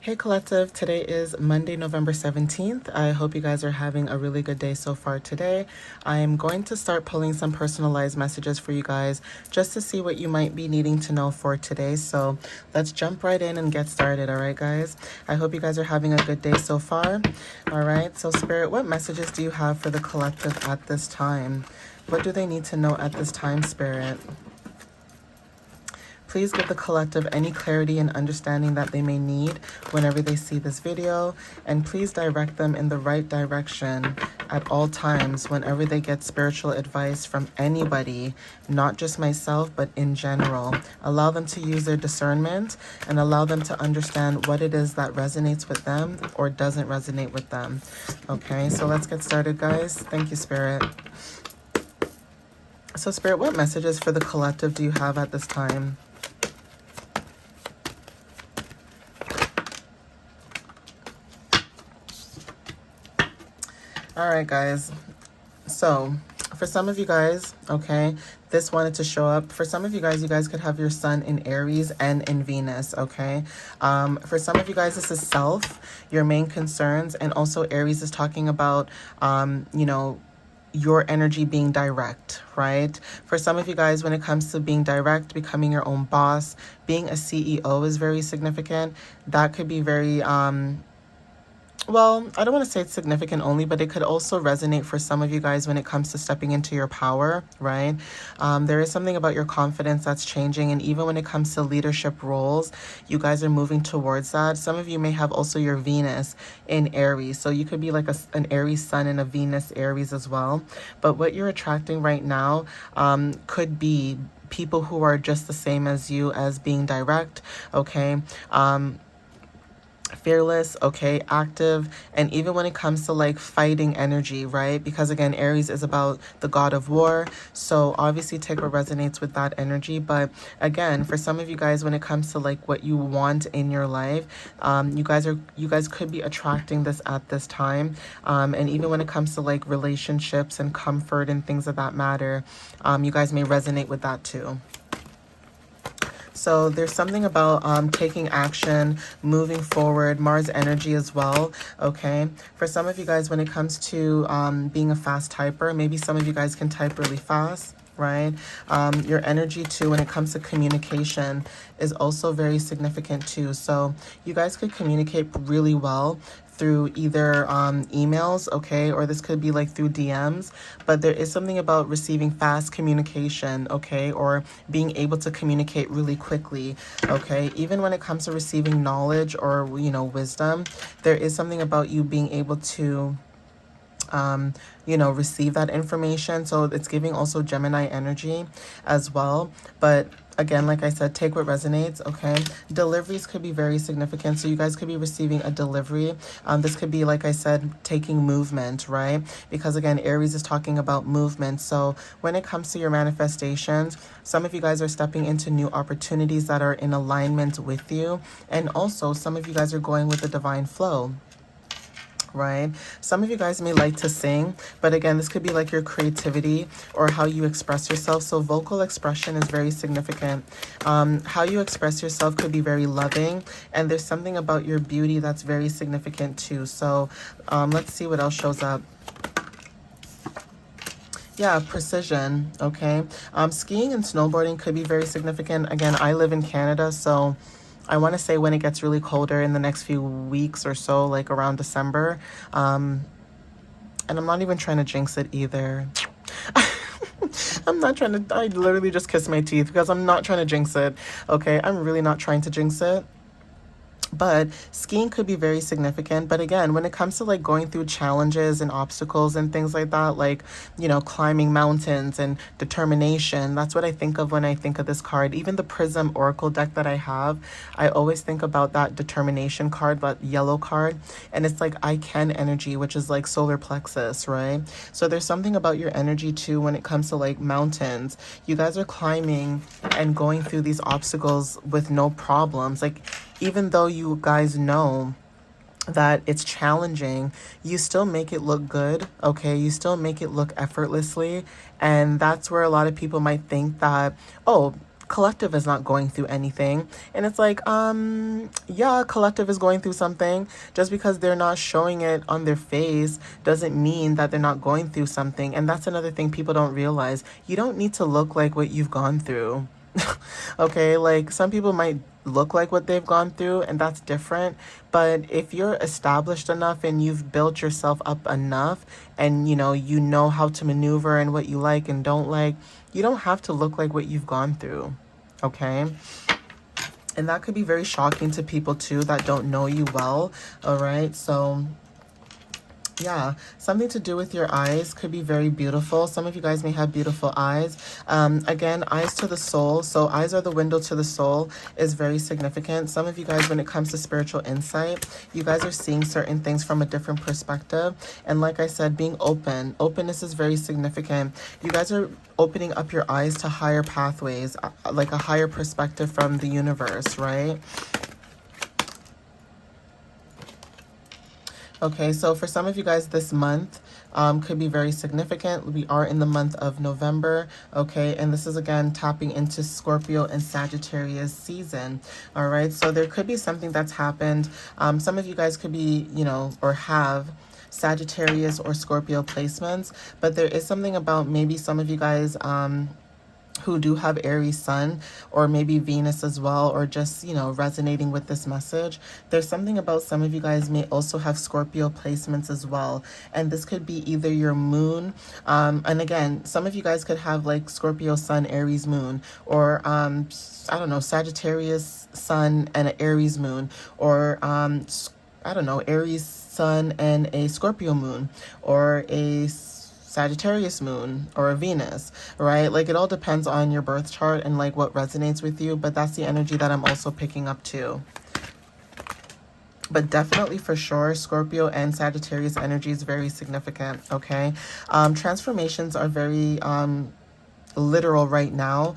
Hey Collective, today is Monday, November 17th. I hope you guys are having a really good day so far today. I am going to start pulling some personalized messages for you guys just to see what you might be needing to know for today. So let's jump right in and get started, all right, guys? I hope you guys are having a good day so far. All right, so Spirit, what messages do you have for the collective at this time? What do they need to know at this time, Spirit? Please give the collective any clarity and understanding that they may need whenever they see this video, and please direct them in the right direction at all times whenever they get spiritual advice from anybody, not just myself, but in general. Allow them to use their discernment and allow them to understand what it is that resonates with them or doesn't resonate with them. Okay, so let's get started, guys. Thank you, Spirit. So, Spirit, what messages for the collective do you have at this time? All right, guys. So for some of you guys, okay, this wanted to show up. For some of you guys could have your sun in Aries and in Venus, okay? For some of you guys, this is self, your main concerns. And also Aries is talking about, your energy being direct, right? For some of you guys, when it comes to being direct, becoming your own boss, being a CEO is very significant. That could be very, well, I don't want to say it's significant only, but it could also resonate for some of you guys when it comes to stepping into your power, right? There is something about your confidence that's changing. And even when it comes to leadership roles, you guys are moving towards that. Some of you may have also your Venus in Aries. So you could be like an Aries sun and a Venus Aries as well. But what you're attracting right now could be people who are just the same as you as being direct, okay? Fearless, okay, active, and even when it comes to like fighting energy, right? Because again, Aries is about the god of war, so obviously take what resonates with that energy. But again, for some of you guys, when it comes to like what you want in your life, you guys could be attracting this at this time. And even when it comes to like relationships and comfort and things of that matter, you guys may resonate with that too. So there's something about taking action, moving forward, Mars energy as well, okay? For some of you guys, when it comes to being a fast typer, maybe some of you guys can type really fast, right? Your energy too, when it comes to communication, is also very significant too. So you guys could communicate really well through either emails, okay, or this could be like through DMs, but there is something about receiving fast communication, okay, or being able to communicate really quickly, okay? Even when it comes to receiving knowledge or, wisdom, there is something about you being able to receive that information. So it's giving also Gemini energy as well. But again, like I said, take what resonates, okay? Deliveries could be very significant. So you guys could be receiving a delivery. This could be, like I said, taking movement, right? Because again, Aries is talking about movement. So when it comes to your manifestations, some of you guys are stepping into new opportunities that are in alignment with you. And also some of you guys are going with the divine flow, right? Some of you guys may like to sing, but again, this could be like your creativity or how you express yourself. So vocal expression is very significant. How you express yourself could be very loving, and there's something about your beauty that's very significant too. So let's see what else shows up. Yeah, precision, okay? Skiing and snowboarding could be very significant. Again, I live in Canada, so I want to say when it gets really colder in the next few weeks or so, like around December. And I'm not even trying to jinx it either. I'm not trying to, I literally just kissed my teeth because I'm not trying to jinx it. Okay, I'm really not trying to jinx it. But skiing could be very significant. But again, when it comes to like going through challenges and obstacles and things like that, like, climbing mountains and determination, that's what I think of when I think of this card. Even the Prism Oracle deck that I have, I always think about that determination card, that yellow card. And it's like I can energy, which is like solar plexus, right? So there's something about your energy too when it comes to like mountains. You guys are climbing and going through these obstacles with no problems. Like, even though you guys know that it's challenging, you still make it look good, okay? You still make it look effortlessly. And that's where a lot of people might think that, oh, collective is not going through anything. And it's like, yeah, collective is going through something. Just because they're not showing it on their face doesn't mean that they're not going through something. And that's another thing people don't realize. You don't need to look like what you've gone through. Okay, like some people might look like what they've gone through, and that's different. But if you're established enough and you've built yourself up enough, and you know how to maneuver and what you like and don't like, you don't have to look like what you've gone through. Okay. And that could be very shocking to people too that don't know you well. All right. So yeah, something to do with your eyes could be very beautiful. Some of you guys may have beautiful eyes. Again, eyes to the soul. So eyes are the window to the soul is very significant. Some of you guys, when it comes to spiritual insight, you guys are seeing certain things from a different perspective. And like I said, being open. Openness is very significant. You guys are opening up your eyes to higher pathways, like a higher perspective from the universe, right? Okay, so for some of you guys, this month could be very significant. We are in the month of November, okay, and this is again tapping into Scorpio and Sagittarius season. All right, so there could be something that's happened. Some of you guys could be, or have Sagittarius or Scorpio placements, but there is something about maybe some of you guys who do have Aries sun, or maybe Venus as well, or just, resonating with this message. There's something about some of you guys may also have Scorpio placements as well. And this could be either your moon, and again, some of you guys could have like Scorpio sun, Aries moon, or I don't know, Sagittarius sun and an Aries moon, or I don't know, Aries sun and a Scorpio moon, or a Sagittarius moon, or a Venus, right? Like it all depends on your birth chart and like what resonates with you, but that's the energy that I'm also picking up too. But definitely for sure, Scorpio and Sagittarius energy is very significant, okay? Transformations are very literal right now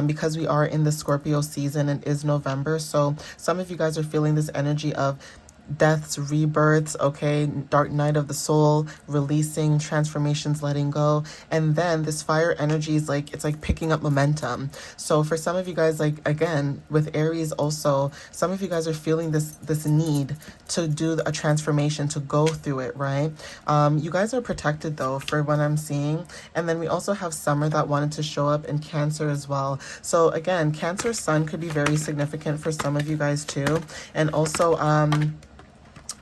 because we are in the Scorpio season and is November. So some of you guys are feeling this energy of deaths, rebirths, okay, dark night of the soul, releasing, transformations, letting go. And then this fire energy is like, it's like picking up momentum. So for some of you guys, like again, with Aries also, some of you guys are feeling this need to do a transformation, to go through it, right? You guys are protected though, for what I'm seeing. And then we also have Summer that wanted to show up in Cancer as well. So again, Cancer sun could be very significant for some of you guys too. And also,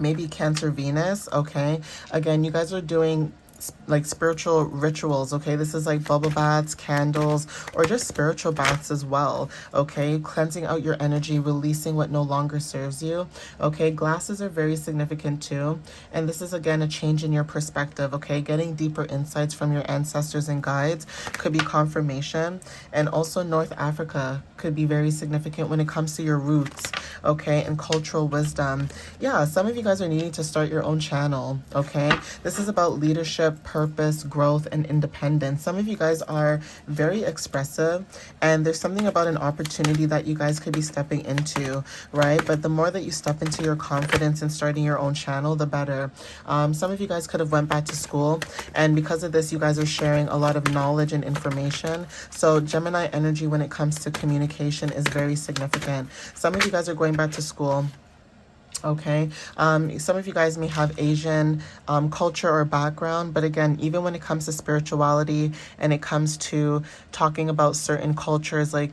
maybe Cancer Venus, okay? Again, you guys are doing like spiritual rituals, okay? This is like bubble baths, candles, or just spiritual baths as well, okay? Cleansing out your energy, releasing what no longer serves you, okay? Glasses are very significant too. And this is again a change in your perspective, okay? Getting deeper insights from your ancestors and guides could be confirmation. And also North Africa could be very significant when it comes to your roots, okay? And cultural wisdom. Yeah, some of you guys are needing to start your own channel, okay? This is about leadership, purpose, growth, and independence. Some of you guys are very expressive, and there's something about an opportunity that you guys could be stepping into, right? But the more that you step into your confidence and starting your own channel, the better. Some of you guys could have went back to school, and because of this, you guys are sharing a lot of knowledge and information. So Gemini energy when it comes to communication is very significant. Some of you guys are going back to school. Okay, some of you guys may have Asian culture or background, but again, even when it comes to spirituality and it comes to talking about certain cultures, like,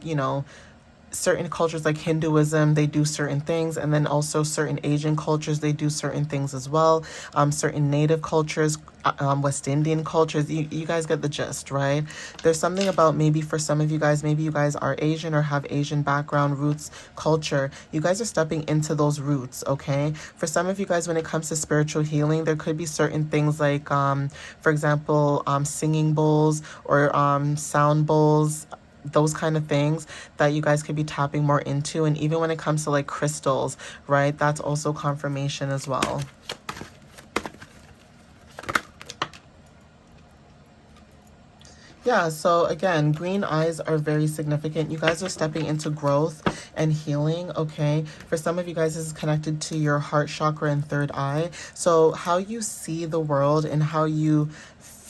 certain cultures like Hinduism, they do certain things, and then also certain Asian cultures, they do certain things as well. Certain native cultures, West Indian cultures, you guys get the gist, right? There's something about maybe for some of you guys, maybe you guys are Asian or have Asian background, roots, culture. You guys are stepping into those roots, okay? For some of you guys, when it comes to spiritual healing, there could be certain things like, for example, singing bowls or sound bowls, those kind of things that you guys could be tapping more into. And even when it comes to like crystals, right, that's also confirmation as well. Yeah, so again, green eyes are very significant. You guys are stepping into growth and healing, okay? For some of you guys, this is connected to your heart chakra and third eye. So how you see the world and how you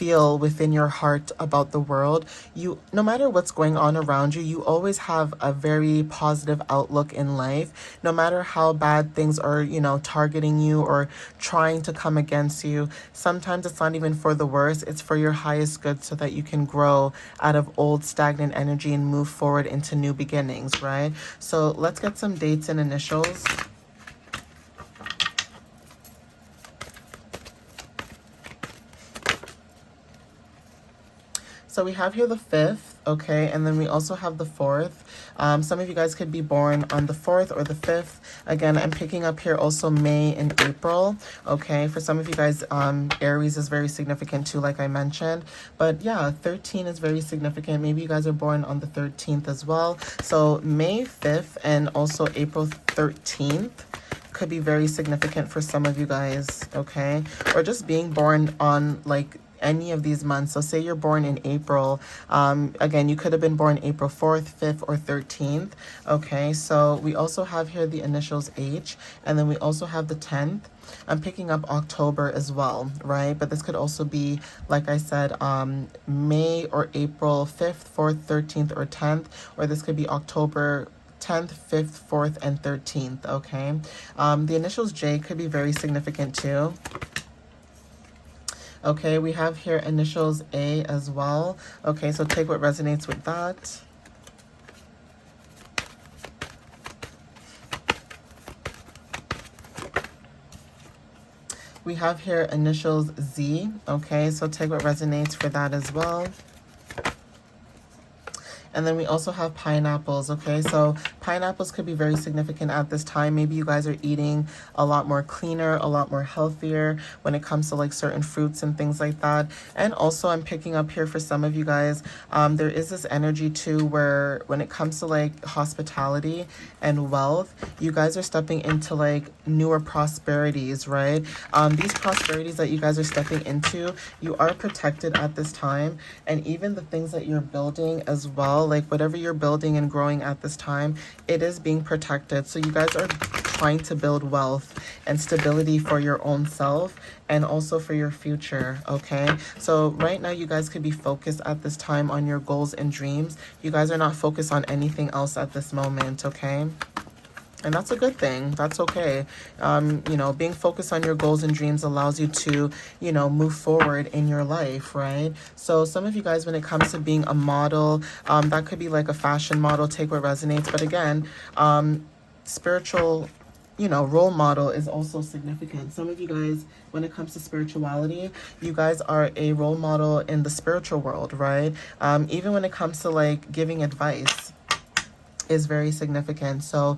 feel within your heart about the world, you, no matter what's going on around you, you always have a very positive outlook in life. No matter how bad things are, targeting you or trying to come against you, sometimes it's not even for the worst, it's for your highest good so that you can grow out of old stagnant energy and move forward into new beginnings, right? So let's get some dates and initials. So we have here the 5th, okay, and then we also have the 4th. Some of you guys could be born on the 4th or the 5th. Again, I'm picking up here also May and April, okay? For some of you guys, Aries is very significant too, like I mentioned. But yeah, 13 is very significant. Maybe you guys are born on the 13th as well. So May 5th and also April 13th could be very significant for some of you guys, okay? Or just being born on like any of these months. So say you're born in April, again, you could have been born April 4th, 5th, or 13th, okay? So we also have here the initials H, and then we also have the 10th. I'm picking up October as well, right? But this could also be, like I said, May or April 5th, 4th, 13th, or 10th, or this could be October 10th, 5th, 4th, and 13th, okay? The initials J could be very significant too. Okay, we have here initials A as well. Okay, so take what resonates with that. We have here initials Z. Okay, so take what resonates for that as well. And then we also have pineapples, okay? So pineapples could be very significant at this time. Maybe you guys are eating a lot more cleaner, a lot more healthier when it comes to like certain fruits and things like that. And also I'm picking up here for some of you guys, there is this energy too where when it comes to like hospitality and wealth, you guys are stepping into like newer prosperities, right? These prosperities that you guys are stepping into, you are protected at this time. And even the things that you're building as well, like whatever you're building and growing at this time, it is being protected. So you guys are trying to build wealth and stability for your own self and also for your future, okay? So right now you guys could be focused at this time on your goals and dreams. You guys are not focused on anything else at this moment, okay? And that's a good thing. That's okay. Being focused on your goals and dreams allows you to, move forward in your life, right? So some of you guys, when it comes to being a model, that could be like a fashion model, take what resonates. But again, spiritual, role model is also significant. Some of you guys, when it comes to spirituality, you guys are a role model in the spiritual world, right? Even when it comes to like giving advice, is very significant. So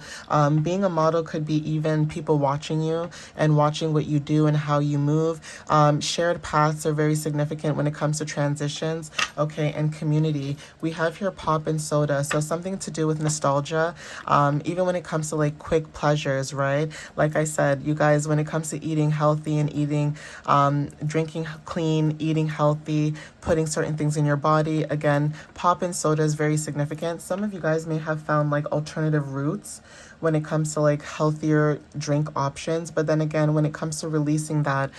being a model could be even people watching you and watching what you do and how you move. Shared paths are very significant when it comes to transitions, okay, and community. We have here pop and soda, so something to do with nostalgia, even when it comes to like quick pleasures, right? Like I said, you guys, when it comes to eating healthy and eating, drinking clean, eating healthy, putting certain things in your body, again, pop and soda is very significant. Some of you guys may have found like alternative routes when it comes to like healthier drink options, but then again, when it comes to releasing that,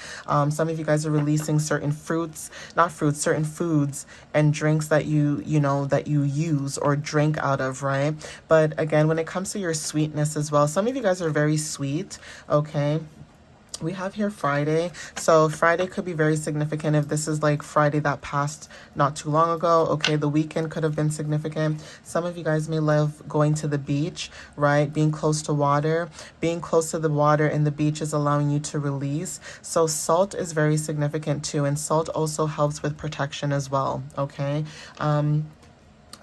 some of you guys are releasing certain certain foods and drinks that you use or drink out of, right? But again, when it comes to your sweetness as well, some of you guys are very sweet, okay? We have here Friday. So Friday could be very significant if this is like Friday that passed not too long ago. Okay, the weekend could have been significant. Some of you guys may love going to the beach, right? Being close to water. Being close to the water and the beach is allowing you to release. So salt is very significant too. And salt also helps with protection as well, okay?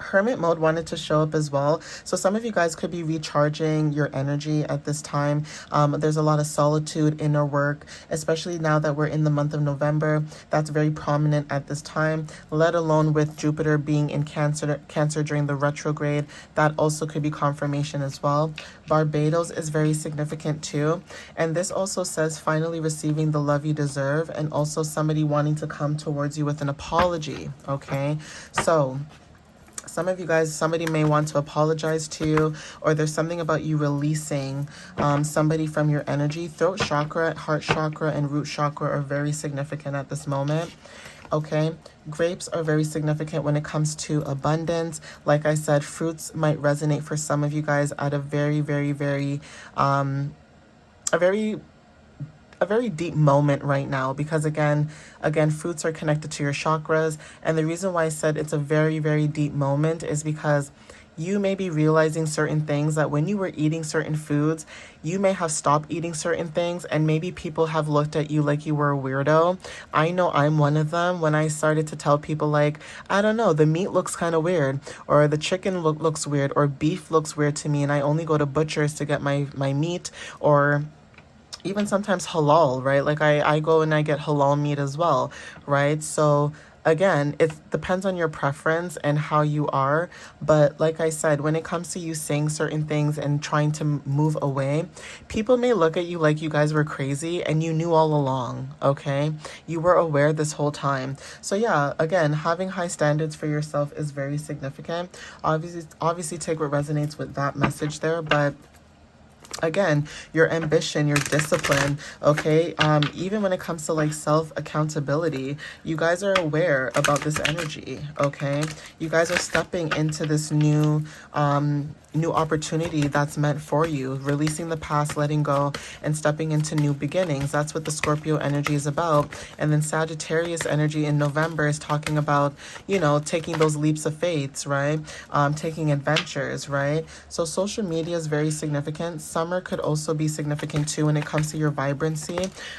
Hermit mode wanted to show up as well. So some of you guys could be recharging your energy at this time. There's a lot of solitude, inner work, especially now that we're in the month of November. That's very prominent at this time, let alone with Jupiter being in Cancer during the retrograde. That also could be confirmation as well. Barbados is very significant too. And this also says finally receiving the love you deserve, and also somebody wanting to come towards you with an apology, okay? So some of you guys, somebody may want to apologize to you, or there's something about you releasing somebody from your energy. Throat chakra, heart chakra, and root chakra are very significant at this moment. Okay, grapes are very significant when it comes to abundance. Like I said, fruits might resonate for some of you guys at a a very a very deep moment right now, because again fruits are connected to your chakras, and the reason why I said it's a very deep moment is because you may be realizing certain things that when you were eating certain foods, you may have stopped eating certain things, and maybe people have looked at you like you were a weirdo. I know I'm one of them. When I started to tell people, like, I don't know, the meat looks kind of weird, or the chicken looks weird, or beef looks weird to me, and I only go to butchers to get my meat, or even sometimes halal, right? Like I go and I get halal meat as well, right? So again, it depends on your preference and how you are. But like I said, when it comes to you saying certain things and trying to move away, people may look at you like you guys were crazy and you knew all along, okay? You were aware this whole time. So yeah, again, having high standards for yourself is very significant. Obviously take what resonates with that message there, but again, your ambition, your discipline, okay, even when it comes to like self accountability, you guys are aware about this energy, okay? You guys are stepping into this new opportunity that's meant for you, releasing the past, letting go, and stepping into new beginnings. That's what the Scorpio energy is about. And then Sagittarius energy in November is talking about, you know, taking those leaps of faith, right? Taking adventures, right? So social media is very significant. Summer could also be significant too when it comes to your vibrancy.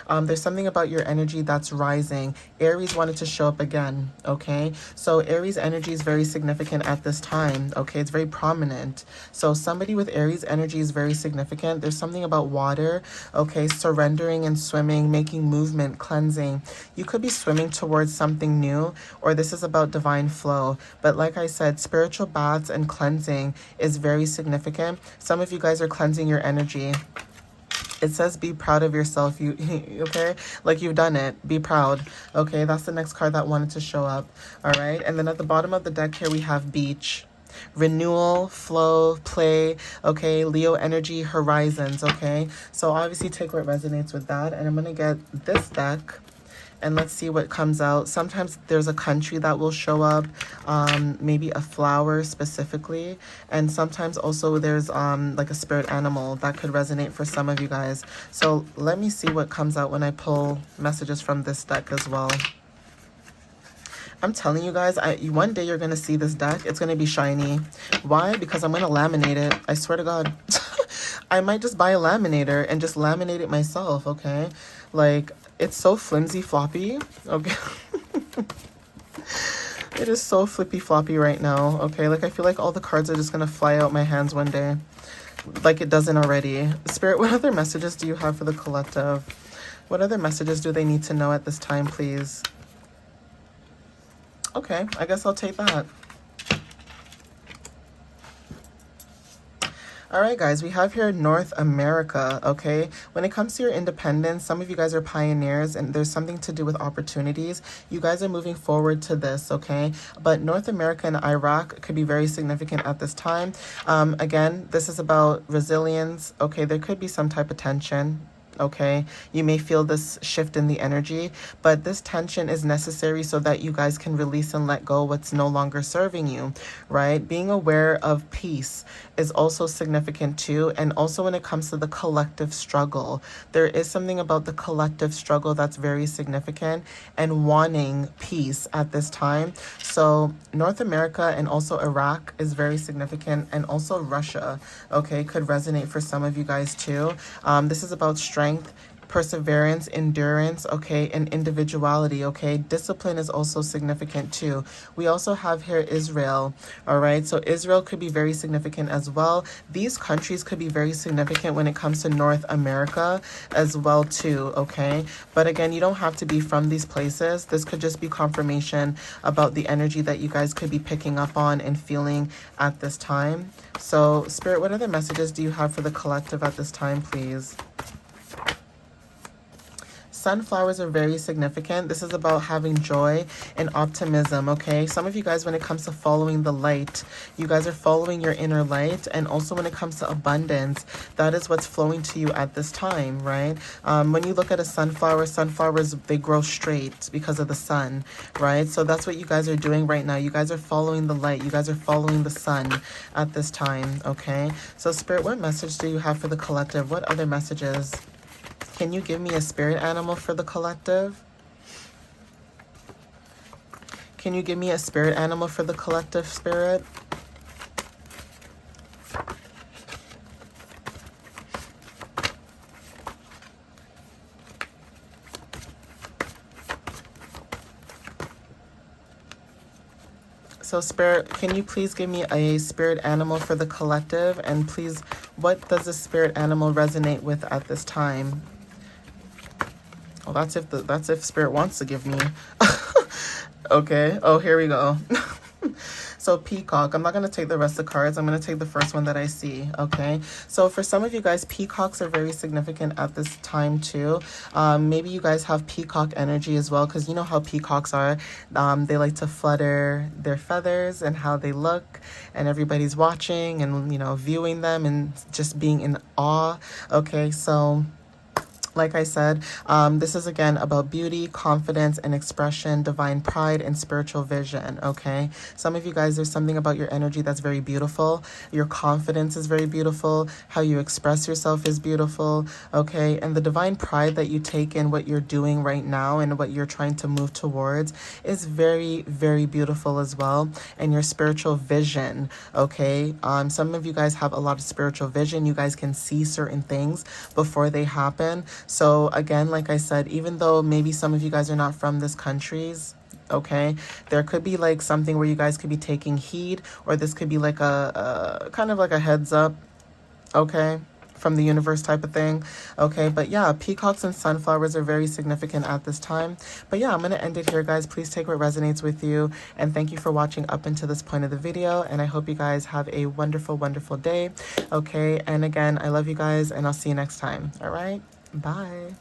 There's something about your energy that's rising. Aries wanted to show up again, okay? So Aries energy is very significant at this time, okay? It's very prominent. So somebody with Aries energy is very significant. There's something about water, okay? Surrendering and swimming, making movement, cleansing. You could be swimming towards something new, or this is about divine flow. But like I said, spiritual baths and cleansing is very significant. Some of you guys are cleansing your energy. It says be proud of yourself. You okay? Like you've done it. Be proud. Okay, that's the next card that wanted to show up. All right. And then at the bottom of the deck here we have beach. Renewal, flow, play, okay, Leo energy, horizons, okay? So obviously take what resonates with that. And I'm going to get this deck and let's see what comes out. Sometimes there's a country that will show up, maybe a flower specifically. And sometimes also there's like a spirit animal that could resonate for some of you guys. So let me see what comes out when I pull messages from this deck as well. I'm telling you guys, one day you're going to see this deck. It's going to be shiny. Why? Because I'm going to laminate it. I swear to God. I might just buy a laminator and just laminate it myself, okay? Like, it's so flimsy floppy, okay? It is so flippy floppy right now, okay? Like, I feel like all the cards are just going to fly out my hands one day. Like it doesn't already. Spirit, what other messages do you have for the collective? What other messages do they need to know at this time, please? Okay, I guess I'll take that. All right, guys, we have here North America, okay? When it comes to your independence, some of you guys are pioneers and there's something to do with opportunities. You guys are moving forward to this, okay? But North America and Iraq could be very significant at this time. Again, this is about resilience, okay? There could be some type of tension. Okay, you may feel this shift in the energy, but this tension is necessary so that you guys can release and let go what's no longer serving you, right? Being aware of peace is also significant too. And also when it comes to the collective struggle, there is something about the collective struggle that's very significant and wanting peace at this time. So North America and also Iraq is very significant, and also Russia, okay, could resonate for some of you guys too. This is about strength, perseverance, endurance, okay, and individuality, okay? Discipline is also significant too. We also have here Israel, all right? So Israel could be very significant as well. These countries could be very significant when it comes to North America as well too, okay? But again, you don't have to be from these places. This could just be confirmation about the energy that you guys could be picking up on and feeling at this time. So Spirit, what other messages do you have for the collective at this time, please? sunflowers are very significant. This is about having joy and optimism, okay? Some of you guys, when it comes to following the light, you guys are following your inner light. And also when it comes to abundance, that is what's flowing to you at this time, right? When you look at a sunflower, sunflowers, they grow straight because of the sun, right? So that's what you guys are doing right now. You guys are following the light. You guys are following the sun at this time, okay? So Spirit, what message do you have for the collective? What other messages? Can you give me a spirit animal for the collective? Can you give me a spirit animal for the collective, Spirit? So Spirit, can you please give me a spirit animal for the collective? And please, what does the spirit animal resonate with at this time? Well, that's if Spirit wants to give me. Okay. Oh, here we go. So peacock. I'm not going to take the rest of the cards. I'm going to take the first one that I see. Okay. So for some of you guys, peacocks are very significant at this time too. Maybe you guys have peacock energy as well, because you know how peacocks are. They like to flutter their feathers and how they look, and everybody's watching and, you know, viewing them and just being in awe. Okay. So like I said, this is again about beauty, confidence, and expression, divine pride, and spiritual vision, okay? Some of you guys, there's something about your energy that's very beautiful. Your confidence is very beautiful. How you express yourself is beautiful, okay? And the divine pride that you take in what you're doing right now and what you're trying to move towards is very, very beautiful as well. And your spiritual vision, okay? Some of you guys have a lot of spiritual vision. You guys can see certain things before they happen. So again, like I said, even though maybe some of you guys are not from this countries, okay, there could be like something where you guys could be taking heed, or this could be like a kind of like a heads up, okay, from the universe type of thing, okay? But yeah, peacocks and sunflowers are very significant at this time. But yeah, I'm going to end it here, guys. Please take what resonates with you, and thank you for watching up until this point of the video, and I hope you guys have a wonderful, wonderful day, okay? And again, I love you guys, and I'll see you next time. All right, bye.